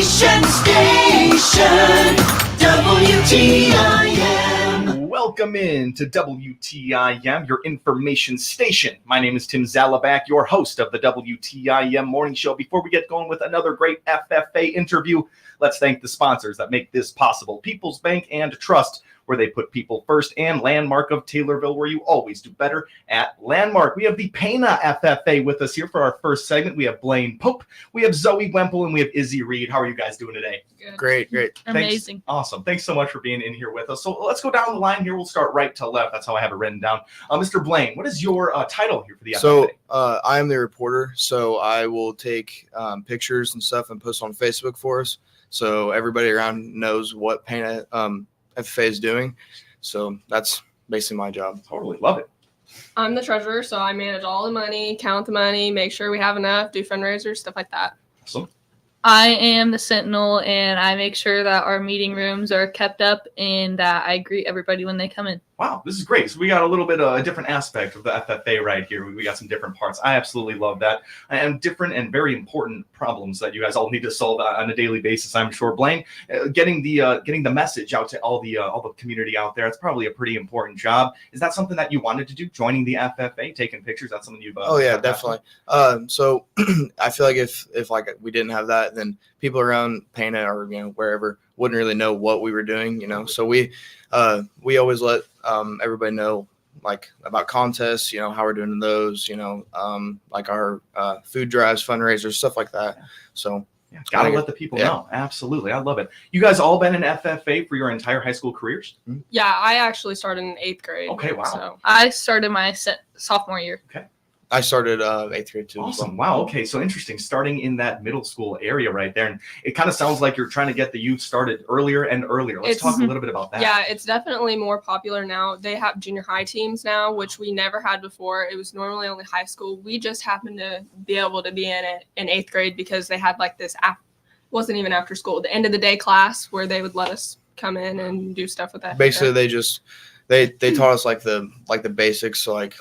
Information Station, WTIM. Welcome in to WTIM, your information station. My name is Tim Zalabak, your host of the WTIM Morning Show. Before we get going with another great FFA interview, let's thank the sponsors that make this possible. People's Bank and Trust, where they put people first, and Landmark of Taylorville, where you always do better at Landmark. We have the Pana FFA with us here for our first segment. We have Blaine Pope, we have Zoe Wemple, and we have Izzy Reed. How are you guys doing today? Good. Great. Amazing. Awesome. Thanks so much for being in here with us. So let's go down the line here. We'll start right to left. That's how I have it written down. Mr. Blaine, what is your title here for the FFA? So I am the reporter, so I will take pictures and stuff and post on Facebook for us, so everybody around knows what Pana FFA is doing. So that's basically my job. Totally love it. I'm the treasurer, so I manage all the money, count the money, make sure we have enough, do fundraisers, stuff like that. Awesome. I am the sentinel, and I make sure that our meeting rooms are kept up and that I greet everybody when they come in. Wow, this is great. So we got a little bit a different aspect of the FFA right here. We got some different parts. I absolutely love that. And different and very important problems that you guys all need to solve on a daily basis, I'm sure. Blaine, getting the message out to all the community out there, it's probably a pretty important job. Is that something that you wanted to do, joining the FFA, taking pictures? That's something you've Oh yeah, definitely. So I feel like if like we didn't have that, then people around Pana or wherever wouldn't really know what we were doing, So we always let everybody know like about contests, how we're doing those, like our food drives, fundraisers, stuff like that. So yeah, gotta let the people know. Absolutely, I love it. You guys all been in FFA for your entire high school careers? Yeah, I actually started in 8th grade. Okay, wow. So. I started my sophomore year. Okay. I started 8th grade too. Awesome. Wow. Okay. So interesting. Starting in that middle school area right there. And it kind of sounds like you're trying to get the youth started earlier and earlier. Let's talk a little bit about that. Yeah, it's definitely more popular now. They have junior high teams now, which we never had before. It was normally only high school. We just happened to be able to be in it in 8th grade because they had like this wasn't even after school, the end of the day class where they would let us come in and do stuff with that. Basically, they taught us like the basics, so like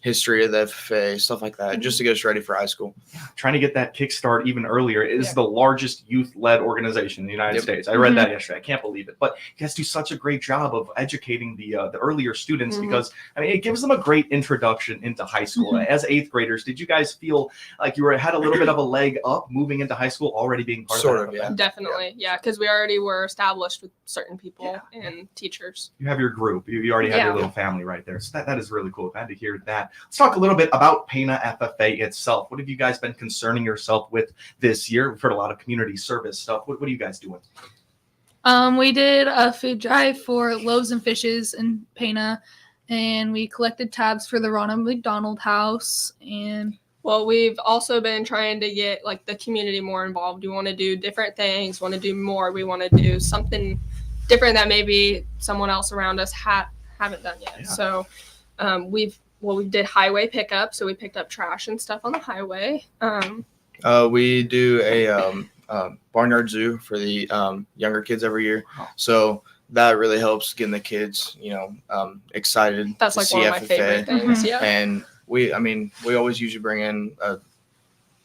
history of the FFA, stuff like that, just to get us ready for high school. Trying to get that kickstart even earlier. It is the largest youth-led organization in the United States. I read that yesterday. I can't believe it. But you guys do such a great job of educating the earlier students because, it gives them a great introduction into high school. As 8th graders, did you guys feel like you had a little bit of a leg up moving into high school, already being part of that? Yeah. Definitely, because we already were established with certain people and teachers. You have your group. You already have your little family right there. So that is really cool. Glad to hear that. Let's talk a little bit about Pana FFA itself. What have you guys been concerning yourself with this year? We've heard a lot of community service stuff. What are you guys doing? We did a food drive for Loaves and Fishes in Pana, and we collected tabs for the Ronald McDonald House. And well, we've also been trying to get like the community more involved. We want to do different things, want to do more. We want to do something different that maybe someone else around us haven't done yet. So we did highway pickup, so we picked up trash and stuff on the highway. We do a barnyard zoo for the younger kids every year, so that really helps getting the kids, excited. That's like one of my favorite things. Yeah, and we always usually bring in a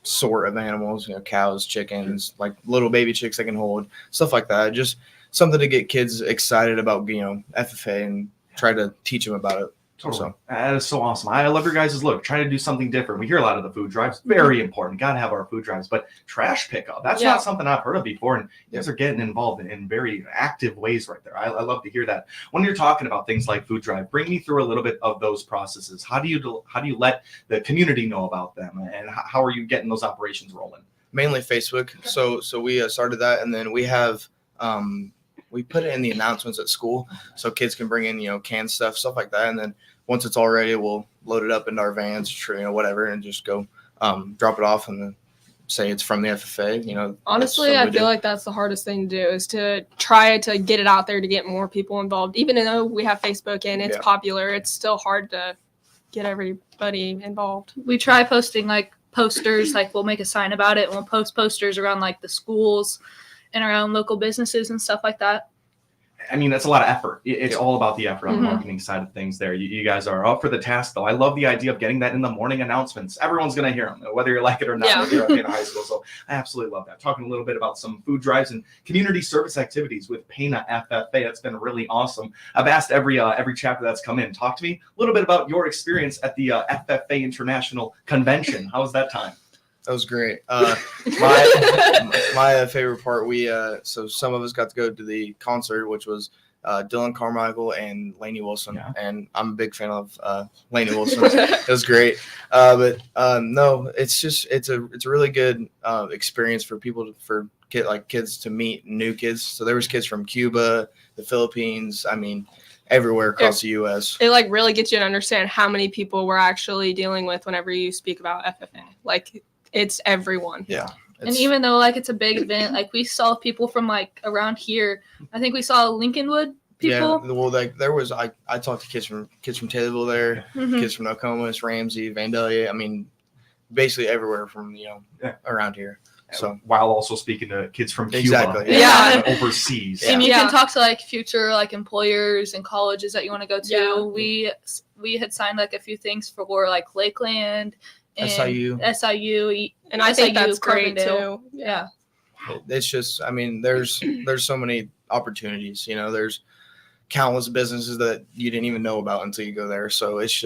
sort of animals, cows, chickens, like little baby chicks they can hold, stuff like that. Just something to get kids excited about, FFA and try to teach them about it. Totally. So, that is so awesome. I love your guys' look. Trying to do something different. We hear a lot of the food drives. Very important. Got to have our food drives. But trash pickup, that's not something I've heard of before. And you guys are getting involved in very active ways right there. I love to hear that. When you're talking about things like food drive, bring me through a little bit of those processes. How do you let the community know about them? And how are you getting those operations rolling? Mainly Facebook. Okay. So we started that, and then we have we put it in the announcements at school so kids can bring in, canned stuff like that. And then once it's all ready, we'll load it up into our vans, whatever, and just go drop it off and then say it's from the FFA. Honestly, I feel like that's the hardest thing to do is to try to get it out there to get more people involved. Even though we have Facebook and it's popular, it's still hard to get everybody involved. We try posting like posters, like we'll make a sign about it and we'll post posters around like the schools and around local businesses and stuff like that. I mean, that's a lot of effort. It's all about the effort on the Mhm. marketing side of things there. You guys are up for the task, though. I love the idea of getting that in the morning announcements. Everyone's going to hear them, whether you like it or not, Yeah. whether you're at Pana High School. So I absolutely love that. Talking a little bit about some food drives and community service activities with Pana FFA. That's been really awesome. I've asked every chapter that's come in. Talk to me a little bit about your experience at the FFA International Convention. How was that time? That was great. My favorite part, so some of us got to go to the concert, which was Dylan Carmichael and Lainey Wilson, Yeah. and I'm a big fan of Lainey Wilson. It was great, but no, it's a really good experience for people kids to meet new kids. So there was kids from Cuba, the Philippines. I mean, everywhere across the U.S. It like really gets you to understand how many people we're actually dealing with whenever you speak about FFA. Like it's everyone. Yeah. And even though like it's a big event, like we saw people from like around here. I think we saw Lincolnwood people. Yeah, well, like there was I talked to kids from Taylorville there, Mhm. kids from Nokomis, Ramsey, Vandalia. I mean, basically everywhere from around here. So while also speaking to kids from Cuba, Exactly, yeah. and overseas. And you Yeah. can talk to like future like employers and colleges that you want to go to. Yeah. We had signed like a few things for like Lakeland and SIU. And I think SIU, that's great Carbondale. too. Yeah. It's just, I mean, there's so many opportunities. There's countless businesses that you didn't even know about until you go there. So it's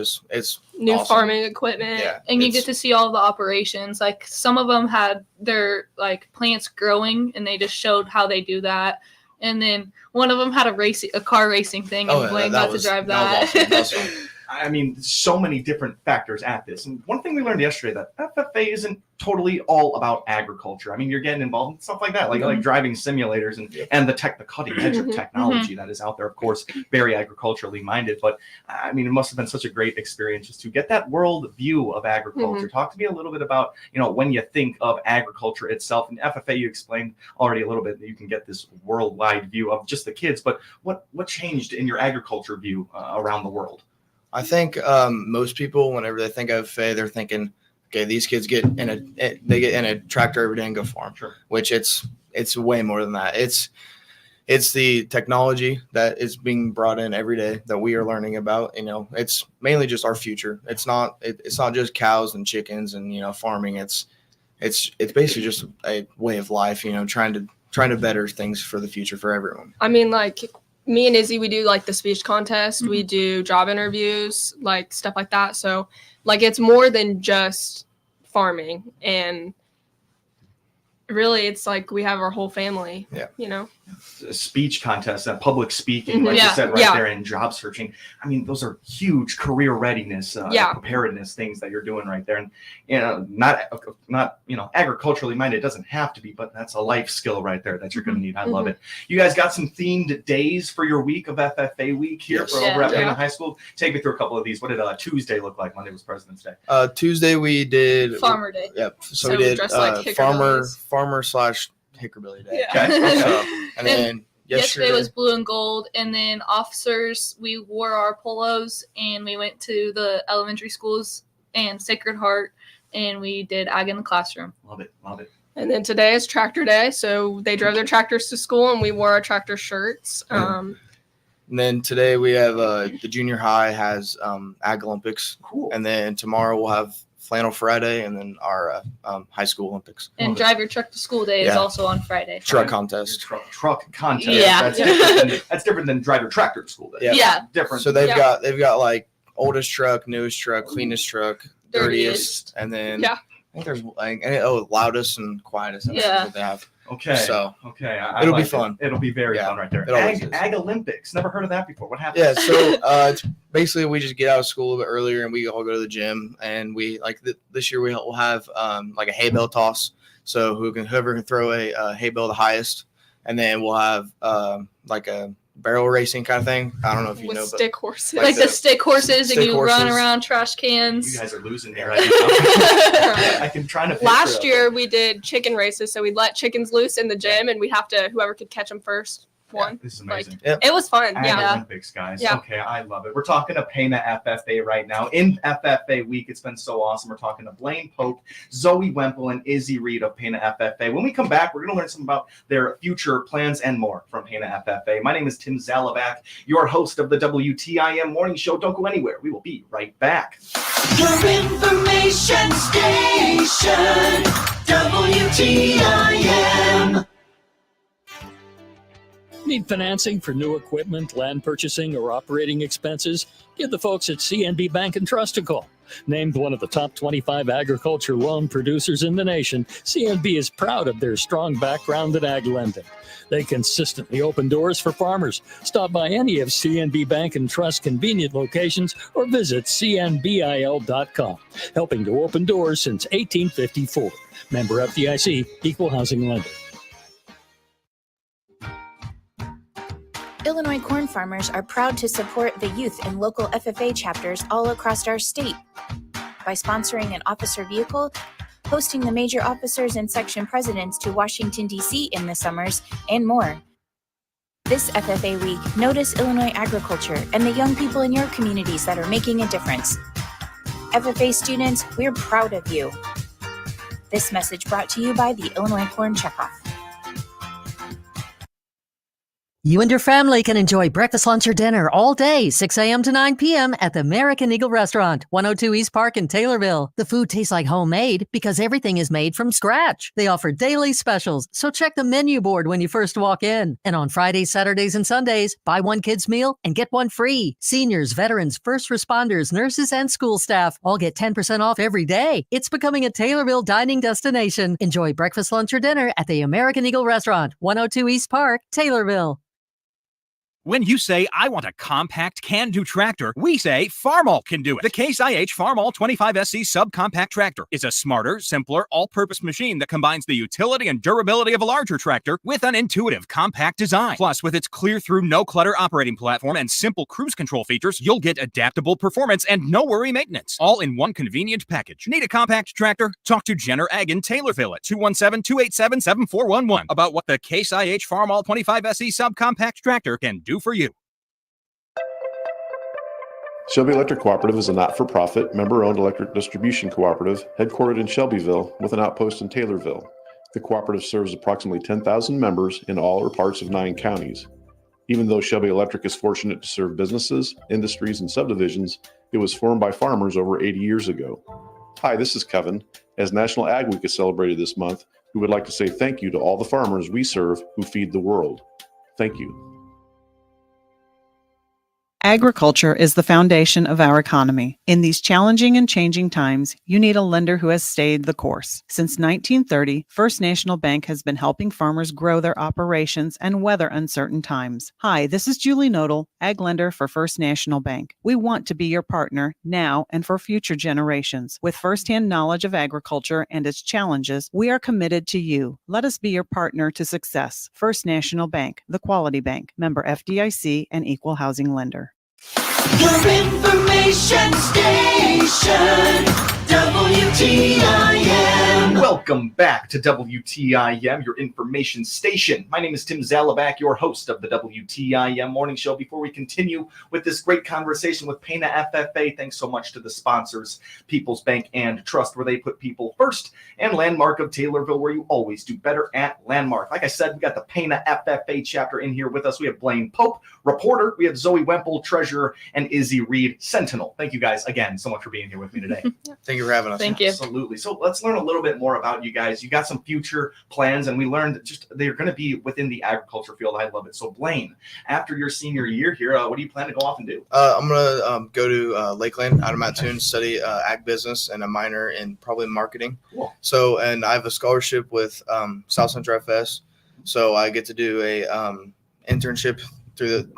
New awesome. farming equipment. Yeah, And you it's- get to see all the operations. Like some of them had their like plants growing, and they just showed how they do that. And then one of them had a car racing thing, and Oh, yeah, Blaine that got was- to drive that was that. awesome. That was fun. I mean, so many different factors at this. And one thing we learned yesterday, that FFA isn't totally all about agriculture. I mean, you're getting involved in stuff like that, like driving simulators and the cutting edge of Mhm. technology that is out there. Of course, very agriculturally minded. But I mean, it must have been such a great experience just to get that world view of agriculture. Talk to me a little bit about, when you think of agriculture itself. And FFA, you explained already a little bit that you can get this worldwide view of just the kids. But what changed in your agriculture view around the world? I think most people, whenever they think of FFA, they're thinking, okay, these kids get in a tractor every day and go farm. Sure. Which it's way more than that. It's the technology that is being brought in every day that we are learning about. It's mainly just our future. It's not just cows and chickens and farming. It's basically just a way of life. Trying to better things for the future for everyone. I mean, like me and Izzy, we do like the speech contest. We do job interviews, like stuff like that. So like it's more than just farming. And really it's like we have our whole family. Yeah. A speech contest, that public speaking, Mhm. like you Yeah. said right Yeah. there, in job searching. I mean, those are huge career readiness, preparedness things that you're doing right there. And not agriculturally minded. It doesn't have to be, but that's a life skill right there that you're going to need. I love it. You guys got some themed days for your week of FFA week here Yes. for over at Yeah. Pana High School. Take me through a couple of these. What did Tuesday look like? Monday was President's Day. Tuesday we did Farmer Day. Yep. So So we did dressed like farmer / Hickorbilly Day. Yeah. Okay. So, and then Yesterday was blue and gold, and then officers, we wore our polos, and we went to the elementary schools and Sacred Heart, and we did ag in the classroom. Love it. Love it. And then today is tractor day. So they drove their tractors to school and we wore our tractor shirts. And then today we have the junior high has Ag Olympics, Cool. and then tomorrow we'll have Flannel Friday, and then our high school Olympics. And Love it. drive your truck to school day is Yeah. also on Friday. Truck Your contest. truck contest. Yeah. That's different than drive your tractor to school day. Yeah. Yeah. Different. So they've Yeah. got like oldest truck, newest truck, cleanest truck, dirtiest, Dirtiest. and then Yeah. I think there's loudest and quietest. That's Yeah. what they have. Okay. So Okay. I it'll be like it. fun. It'll be very Yeah, fun right there. it always is. Ag Olympics. Never heard of that before. What happened? yeah, so it's basically we just get out of school a bit earlier and we all go to the gym, and we this year we'll have like a hay bale toss. So whoever can throw a hay bale the highest, and then we'll have like a barrel racing kind of thing. I don't know if you with know, stick horses. Like the stick horses, and stick you run horses. around trash You cans. guys are losing here. I can try to picture Last it. year we did chicken races. So we let chickens loose in the gym and we have to, whoever could catch them first won. This is amazing. It was fun. Ag Yeah. Olympics, guys. Yeah. Okay, I love it. We're talking to Pana FFA right now. In FFA week, it's been so awesome. We're talking to Blaine Pope, Zoe Wemple, and Izzy Reed of Pana FFA. When we come back, we're going to learn some about their future plans and more from Pana FFA. My name is Tim Zalabak, your host of the WTIM Morning Show. Don't go anywhere. We will be right back. Your information station, WTIM. Need financing for new equipment, land purchasing, or operating expenses? Give the folks at CNB Bank and Trust a call. Named one of the top 25 agriculture loan producers in the nation, CNB is proud of their strong background in ag lending. They consistently open doors for farmers. Stop by any of CNB Bank and Trust convenient locations or visit cnbil.com. Helping to open doors since 1854. Member FDIC, Equal Housing Lender. Illinois corn farmers are proud to support the youth in local FFA chapters all across our state by sponsoring an officer vehicle, hosting the major officers and section presidents to Washington, D.C. in the summers, and more. This FFA week, notice Illinois agriculture and the young people in your communities that are making a difference. FFA students, we're proud of you. This message brought to you by the Illinois Corn Checkoff. You and your family can enjoy breakfast, lunch, or dinner all day, 6 a.m. to 9 p.m. at the American Eagle Restaurant, 102 East Park in Taylorville. The food tastes like homemade because everything is made from scratch. They offer daily specials, so check the menu board when you first walk in. And on Fridays, Saturdays, and Sundays, buy one kid's meal and get one free. Seniors, veterans, first responders, nurses, and school staff all get 10% off every day. It's becoming a Taylorville dining destination. Enjoy breakfast, lunch, or dinner at the American Eagle Restaurant, 102 East Park, Taylorville. When you say, I want a compact can-do tractor, we say Farmall can do it. The Case IH Farmall 25SC subcompact tractor is a smarter, simpler, all-purpose machine that combines the utility and durability of a larger tractor with an intuitive, compact design. Plus, with its clear-through, no-clutter operating platform and simple cruise control features, you'll get adaptable performance and no-worry maintenance, all in one convenient package. Need a compact tractor? Talk to Jenner Ag in Taylorville at 217-287-7411 about what the Case IH Farmall 25SC subcompact tractor can do for you. Shelby Electric Cooperative is a not-for-profit, member-owned electric distribution cooperative headquartered in Shelbyville with an outpost in Taylorville. The cooperative serves approximately 10,000 members in all or parts of 9 counties. Even though Shelby Electric is fortunate to serve businesses, industries, and subdivisions, it was formed by farmers over 80 years ago. Hi, this is Kevin. As National Ag Week is celebrated this month, we would like to say thank you to all the farmers we serve who feed the world. Thank you. Agriculture is the foundation of our economy. In these challenging and changing times, you need a lender who has stayed the course. Since 1930, First National Bank has been helping farmers grow their operations and weather uncertain times. Hi, this is Julie Nodal, Ag Lender for First National Bank. We want to be your partner now and for future generations. With firsthand knowledge of agriculture and its challenges, we are committed to you. Let us be your partner to success. First National Bank, the quality bank, member FDIC, and equal housing lender. Your information station, WTIM. Welcome back to WTIM, your information station. My name is Tim Zalabak, your host of the WTIM Morning Show. Before we continue with this great conversation with Pana FFA, thanks so much to the sponsors, People's Bank and Trust, where they put people first, and Landmark of Taylorville, where you always do better at Landmark. Like I said, we got the Pana FFA chapter in here with us. We have Blaine Pope, reporter. We have Zoe Wemple, treasurer, and Izzy Reed, sentinel. Thank you guys again so much for being here with me today. Thank you for having us. Thank you. Absolutely. So let's learn a little bit more about you guys. You got some future plans, and we learned just they're going to be within the agriculture field. I love it. So Blaine, after your senior year here, what do you plan to go off and do? I'm going to go to Lakeland out of Mattoon, study ag business and a minor in probably marketing. Cool. So, and I have a scholarship with South Central FS. So I get to do a internship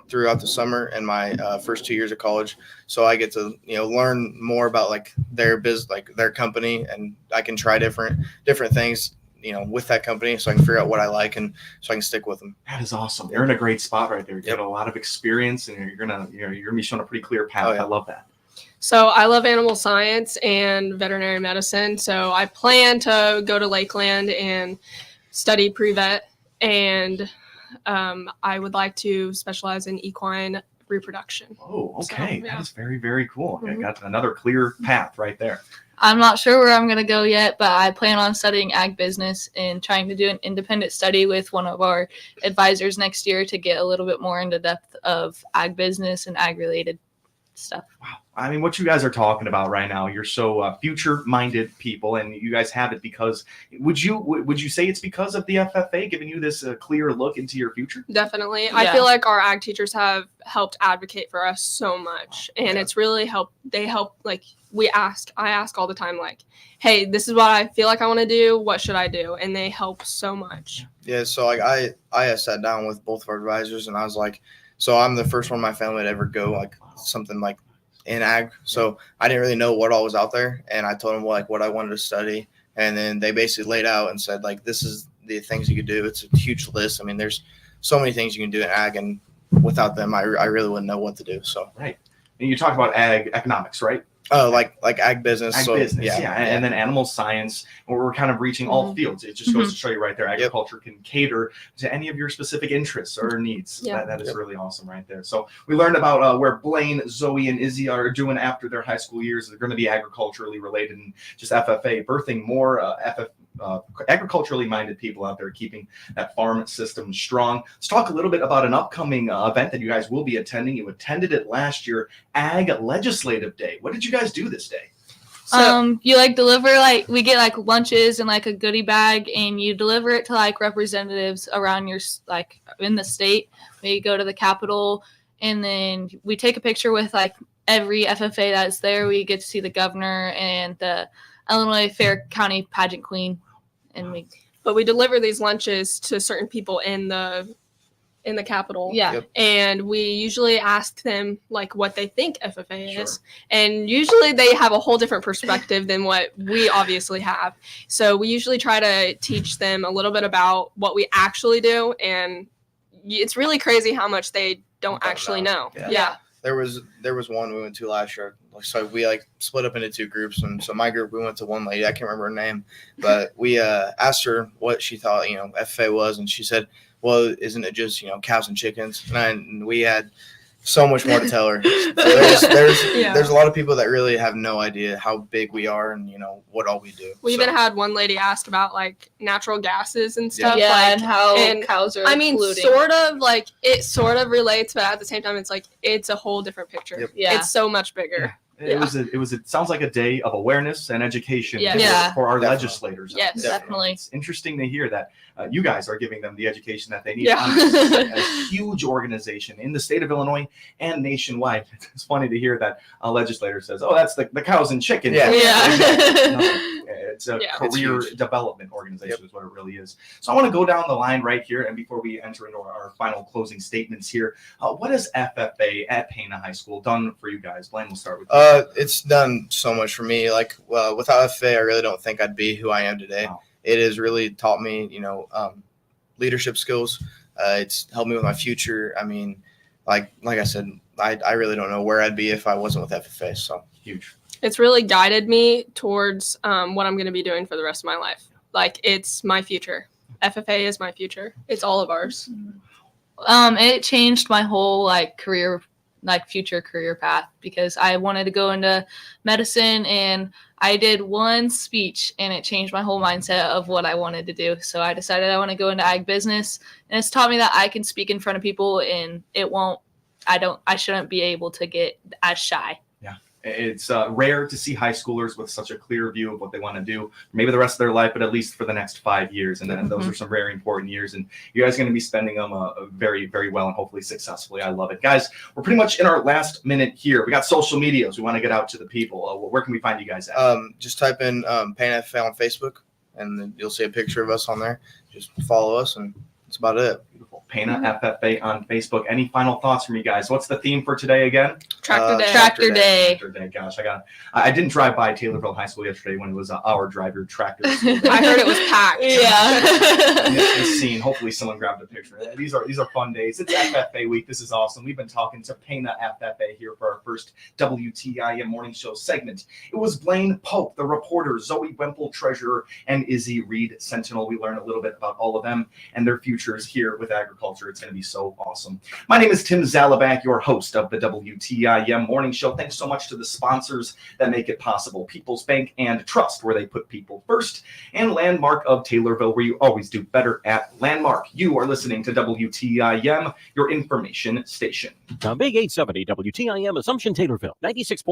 throughout the summer and my first 2 years of college. So I get to learn more about like their business, like their company, and I can try different things with that company, so I can figure out what I like and so I can stick with them. That is awesome. You're in a great spot right there. You get a lot of experience, and you're gonna be showing a pretty clear path. Oh, yeah. I love that. So I love animal science and veterinary medicine. So I plan to go to Lakeland and study pre-vet and I would like to specialize in equine reproduction. Oh, So, okay. yeah. That is very, very cool. I Mhm. got another clear path right there. I'm not sure where I'm going to go yet, but I plan on studying ag business and trying to do an independent study with one of our advisors next year to get a little bit more into depth of ag business and ag related stuff. Wow. I mean, what you guys are talking about right now, you're so future-minded people, and you guys have it because would you say it's because of the FFA giving you this clear look into your future? Definitely. I Yeah. feel like our ag teachers have helped advocate for us so much, and it's really helped. They help, like, I ask all the time, like, hey, this is what I feel like I want to do. What should I do? And they help so much. Yeah, so like I sat down with both of our advisors and I was like, so I'm the first one in my family to ever go like something like in ag. So I didn't really know what all was out there, and I told them like what I wanted to study, and then they basically laid out and said like this is the things you could do. It's a huge list. I mean, there's so many things you can do in ag, and without them, I really wouldn't know what to do. So Right. And you talk about ag economics, right? like ag business. Ag so business, yeah. and then animal science, where we're kind of reaching all fields. It just goes to show you right there, agriculture can cater to any of your specific interests or needs. Yeah. That is really awesome right there. So we learned about where Blaine, Zoe, and Izzy are doing after their high school years. They're going to be agriculturally related and just FFA, birthing more agriculturally minded people out there, keeping that farm system strong. Let's talk a little bit about an upcoming event that you guys will be attending. You attended it last year, Ag Legislative Day. What did you guys do this day? You like deliver like we get like lunches and like a goodie bag, and you deliver it to like representatives around your like in the state. We go to the Capitol, and then we take a picture with like every FFA that's there. We get to see the governor and the Illinois Fair County pageant queen, and we deliver these lunches to certain people in the Capitol. Yeah. Yep. And we usually ask them like what they think FFA is. And usually they have a whole different perspective than what we obviously have. So we usually try to teach them a little bit about what we actually do. And it's really crazy how much they don't actually know. Yeah. There was one we went to last year. So we like split up into two groups, and so my group we went to one lady. I can't remember her name, but we asked her what she thought FFA was, and she said, "Well, isn't it just cows and chickens?" And we had so much more to tell her. There's a lot of people that really have no idea how big we are and what all we do. We even had one lady ask about like natural gases and stuff. Yeah, like, and how cows are. I mean, polluting. it sort of relates, but at the same time, it's a whole different picture. Yep. Yeah. It's so much bigger. It sounds like a day of awareness and education Yes. for our Definitely. legislators. Yes, definitely. It's interesting to hear that you guys are giving them the education that they need. Yeah. A huge organization in the state of Illinois and nationwide. It's funny to hear that a legislator says, "Oh, that's the cows and chickens." Yeah. It's a Yeah. career It's huge. development organization is what it really is. So I want to go down the line right here, and before we enter into our final closing statements here, what has FFA at Pana High School done for you guys? Blaine, we'll start with you. It's done so much for me. Like, without FFA, I really don't think I'd be who I am today. Wow. It has really taught me, leadership skills. It's helped me with my future. I mean, like I said, I really don't know where I'd be if I wasn't with FFA. So Huge. It's really guided me towards what I'm going to be doing for the rest of my life. Like, it's my future. FFA is my future. It's all of ours. It changed my whole career, future career path, because I wanted to go into medicine, and I did one speech and it changed my whole mindset of what I wanted to do. So I decided I want to go into ag business, and it's taught me that I can speak in front of people, and I shouldn't be able to get as shy. It's rare to see high schoolers with such a clear view of what they want to do, maybe the rest of their life, but at least for the next 5 years. And then those are some very important years. And you guys are going to be spending them very, very well and hopefully successfully. I love it. Guys, we're pretty much in our last minute here. We got social medias. We want to get out to the people. Where can we find you guys at? just type in Pana FFA on Facebook, and then you'll see a picture of us on there. Just follow us, and that's about it. Beautiful. Pana FFA on Facebook. Any final thoughts from you guys? What's the theme for today again? Tractor Day. Tractor Day. Tractor Day. Gosh, I didn't drive by Taylorville High School yesterday when it was our drive your tractor. I heard it was packed. Yeah. Scene. Hopefully someone grabbed a picture. These are fun days. It's FFA week. This is awesome. We've been talking to Pana FFA here for our first WTIM morning show segment. It was Blaine Pope, the reporter, Zoe Wemple, treasurer, and Izzy Reed, sentinel. We learned a little bit about all of them and their futures here with agriculture. agriculture. It's going to be so awesome. My name is Tim Zalabak, your host of the WTIM Morning Show. Thanks so much to the sponsors that make it possible. People's Bank and Trust, where they put people first, and Landmark of Taylorville, where you always do better at Landmark. You are listening to WTIM, your information station. The Big 870 WTIM Assumption Taylorville, 96.